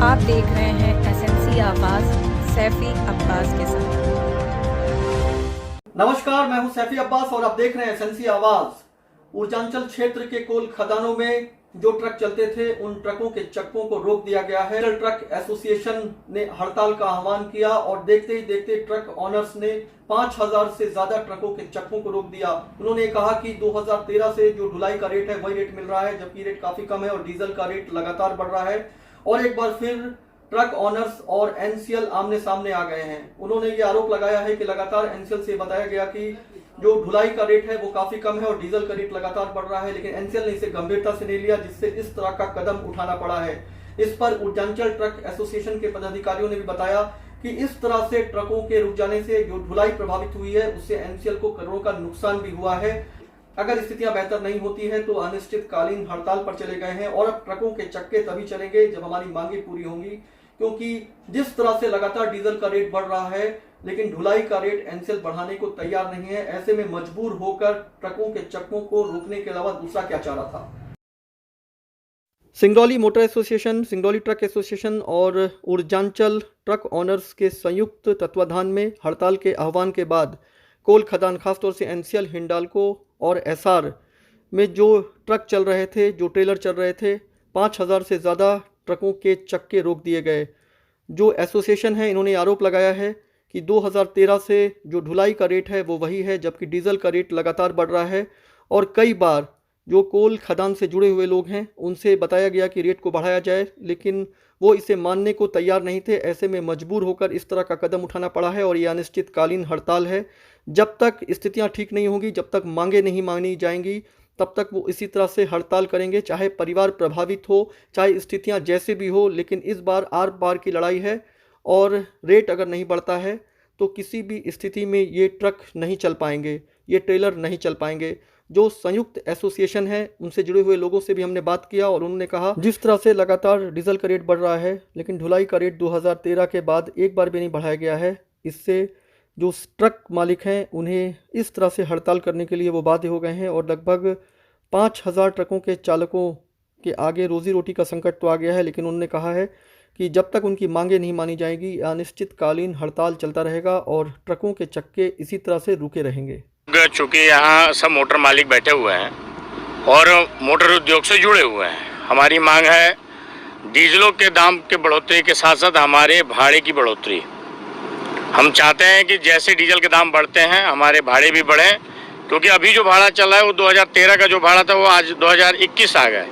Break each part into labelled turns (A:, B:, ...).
A: आप देख रहे हैं एसएनसी आवाज सैफी अब्बास के साथ।
B: नमस्कार, मैं हूं सैफी अब्बास और आप देख रहे हैं एसएनसी आवाज। ऊर्जांचल क्षेत्र के कोल खदानों में जो ट्रक चलते थे उन ट्रकों के चक्कों को रोक दिया गया है। ट्रक एसोसिएशन ने हड़ताल का आह्वान किया और देखते ही देखते ट्रक ऑनर्स ने 5000 से ज्यादा ट्रकों के चक्कों को रोक दिया। उन्होंने कहा कि 2013 से जो ढुलाई का रेट है वही रेट मिल रहा है, जबकि रेट काफी कम है और डीजल का रेट लगातार बढ़ रहा है। और एक बार फिर ट्रक ऑनर्स और एनसीएल आमने सामने आ गए हैं। उन्होंने ये आरोप लगाया है कि लगातार एनसीएल से बताया गया कि जो ढुलाई का रेट है वो काफी कम है और डीजल का रेट लगातार बढ़ रहा है, लेकिन एनसीएल ने इसे गंभीरता से नहीं लिया, जिससे इस तरह का कदम उठाना पड़ा है। इस पर ऊर्जांचल ट्रक एसोसिएशन के पदाधिकारियों ने भी बताया कि इस तरह से ट्रकों के रुक जाने से जो ढुलाई प्रभावित हुई है उससे एनसीएल को करोड़ों का नुकसान भी हुआ है। अगर स्थितियां बेहतर नहीं होती है तो अनिश्चितकालीन हड़ताल पर चले गए हैं और अब ट्रकों के चक्के तभी चलेंगे जब हमारी मांगे पूरी होंगी, क्योंकि जिस तरह से लगातार डीजल का रेट बढ़ रहा है लेकिन ढुलाई का रेट एनसीएल बढ़ाने को तैयार नहीं है। ऐसे में मजबूर होकर ट्रकों के चक्कों को रोकने के अलावा दूसरा क्या चारा था। Singrauli motor association, Singrauli truck association और ऊर्जांचल ट्रक ऑनर्स के संयुक्त तत्वाधान में हड़ताल के आह्वान के बाद कोल खदान, खासतौर से एनसीएल, हिंडाल्को और एसआर में जो ट्रक चल रहे थे, जो ट्रेलर चल रहे थे, 5000 से ज़्यादा ट्रकों के चक्के रोक दिए गए। जो एसोसिएशन है इन्होंने आरोप लगाया है कि 2013 से जो ढुलाई का रेट है वो वही है, जबकि डीजल का रेट लगातार बढ़ रहा है। और कई बार जो कोल खदान से जुड़े हुए लोग हैं उनसे बताया गया कि रेट को बढ़ाया जाए, लेकिन वो इसे मानने को तैयार नहीं थे। ऐसे में मजबूर होकर इस तरह का कदम उठाना पड़ा है और ये अनिश्चितकालीन हड़ताल है। जब तक स्थितियां ठीक नहीं होंगी, जब तक मांगे नहीं मानी जाएंगी, तब तक वो इसी तरह से हड़ताल करेंगे, चाहे परिवार प्रभावित हो, चाहे स्थितियां जैसे भी हो। लेकिन इस बार आर पार की लड़ाई है और रेट अगर नहीं बढ़ता है तो किसी भी स्थिति में ये ट्रक नहीं चल पाएंगे, ये ट्रेलर नहीं चल पाएंगे। जो संयुक्त एसोसिएशन है उनसे जुड़े हुए लोगों से भी हमने बात किया और उन्होंने कहा जिस तरह से लगातार डीजल का रेट बढ़ रहा है लेकिन ढुलाई का रेट 2013 के बाद एक बार भी नहीं बढ़ाया गया है। इससे जो ट्रक मालिक हैं उन्हें इस तरह से हड़ताल करने के लिए वो बाध्य हो गए हैं और लगभग 5000 ट्रकों के चालकों के आगे रोजी रोटी का संकट तो आ गया है। लेकिन उन्होंने कहा है कि जब तक उनकी मांगे नहीं मानी जाएगी अनिश्चितकालीन हड़ताल चलता रहेगा और ट्रकों के चक्के इसी तरह से रुके रहेंगे।
C: चूँकि यहाँ सब मोटर मालिक बैठे हुए हैं और मोटर उद्योग से जुड़े हुए हैं, हमारी मांग है डीजलों के दाम के बढ़ोतरी के साथ साथ हमारे भाड़े की बढ़ोतरी। हम चाहते हैं कि जैसे डीजल के दाम बढ़ते हैं हमारे भाड़े भी बढ़ें, क्योंकि अभी जो भाड़ा चल रहा है वो 2013 का जो भाड़ा था वो आज 2021 आ गए,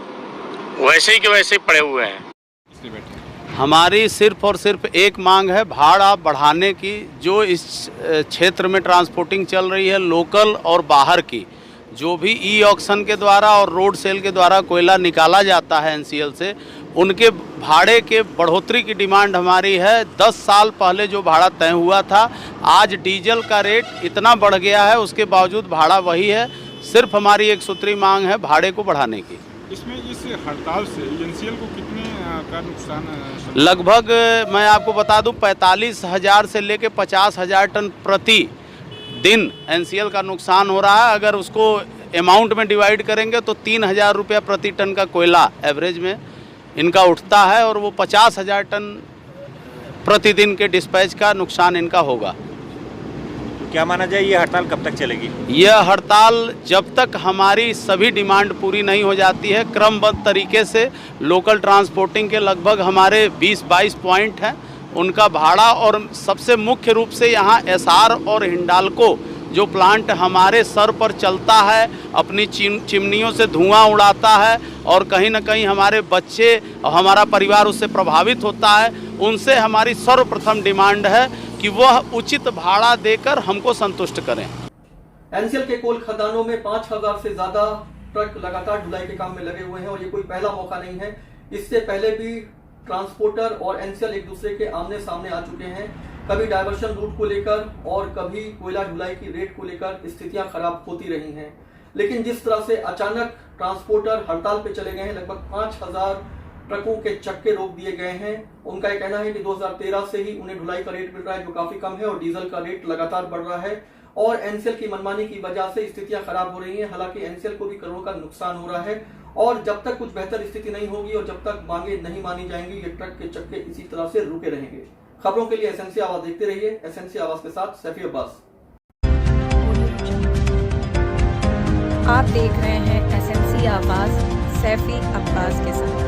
C: वैसे ही के वैसे ही पड़े हुए हैं।
D: हमारी सिर्फ और सिर्फ एक मांग है भाड़ा बढ़ाने की। जो इस क्षेत्र में ट्रांसपोर्टिंग चल रही है लोकल और बाहर की, जो भी ई ऑक्शन के द्वारा और रोड सेल के द्वारा कोयला निकाला जाता है एनसीएल से, उनके भाड़े के बढ़ोतरी की डिमांड हमारी है। 10 साल पहले जो भाड़ा तय हुआ था, आज डीजल का रेट इतना बढ़ गया है, उसके बावजूद भाड़ा वही है। सिर्फ हमारी एक सूत्री मांग है भाड़े को बढ़ाने की।
E: इसमें इस हड़ताल से एनसीएल को कितने का नुकसान?
D: लगभग मैं आपको बता दूं 45,000 से लेकर 50,000 टन प्रति दिन एनसीएल का नुकसान हो रहा है। अगर उसको अमाउंट में डिवाइड करेंगे तो 3,000 रुपया प्रति टन का कोयला एवरेज में इनका उठता है और वो 50,000 टन प्रतिदिन के डिस्पैच का नुकसान इनका होगा।
F: क्या माना जाए ये हड़ताल कब तक चलेगी?
D: यह हड़ताल जब तक हमारी सभी डिमांड पूरी नहीं हो जाती है, क्रमबद्ध तरीके से लोकल ट्रांसपोर्टिंग के लगभग हमारे 20-22 पॉइंट हैं, उनका भाड़ा और सबसे मुख्य रूप से यहाँ एसआर और हिंडाल्को जो प्लांट हमारे सर पर चलता है, अपनी चिमनियों से धुआं उड़ाता है और कहीं ना कहीं हमारे बच्चे और हमारा परिवार उससे प्रभावित होता है, उनसे हमारी सर्वप्रथम डिमांड है कि वह उचित भाड़ा देकर हमको संतुष्ट करें।
B: एनसीएल के कोल खदानों में 5000 से ज्यादा ट्रक लगातार ढुलाई के काम में लगे हुए हैं और ये कोई पहला मौका नहीं है। इससे पहले भी ट्रांसपोर्टर और एनसीएल एक दूसरे के आमने सामने आ चुके हैं, कभी डायवर्शन रूट को लेकर और कभी कोयला ढुलाई की रेट को लेकर स्थितियां खराब होती रही हैं। लेकिन जिस तरह से अचानक ट्रांसपोर्टर हड़ताल पे चले गए हैं, लगभग 5000 ट्रकों के चक्के रोक दिए गए हैं। उनका ये कहना है कि 2013 से ही उन्हें ढुलाई का रेट मिल रहा है जो काफी कम है और डीजल का रेट लगातार बढ़ रहा है और एनसीएल की मनमानी की वजह से स्थितियां खराब हो रही हैं। हालांकि एनसीएल को भी करोड़ों का नुकसान हो रहा है और जब तक कुछ बेहतर स्थिति नहीं होगी और जब तक मांगे नहीं मानी जाएंगी, ये ट्रक के चक्के इसी तरह से रुके रहेंगे। खबरों के लिए एसएनसी आवाज देखते रहिए। एसएनसी आवाज के साथ सैफी अब्बास।
A: आप देख रहे हैं एसएनसी आवाज सैफी अब्बास के साथ।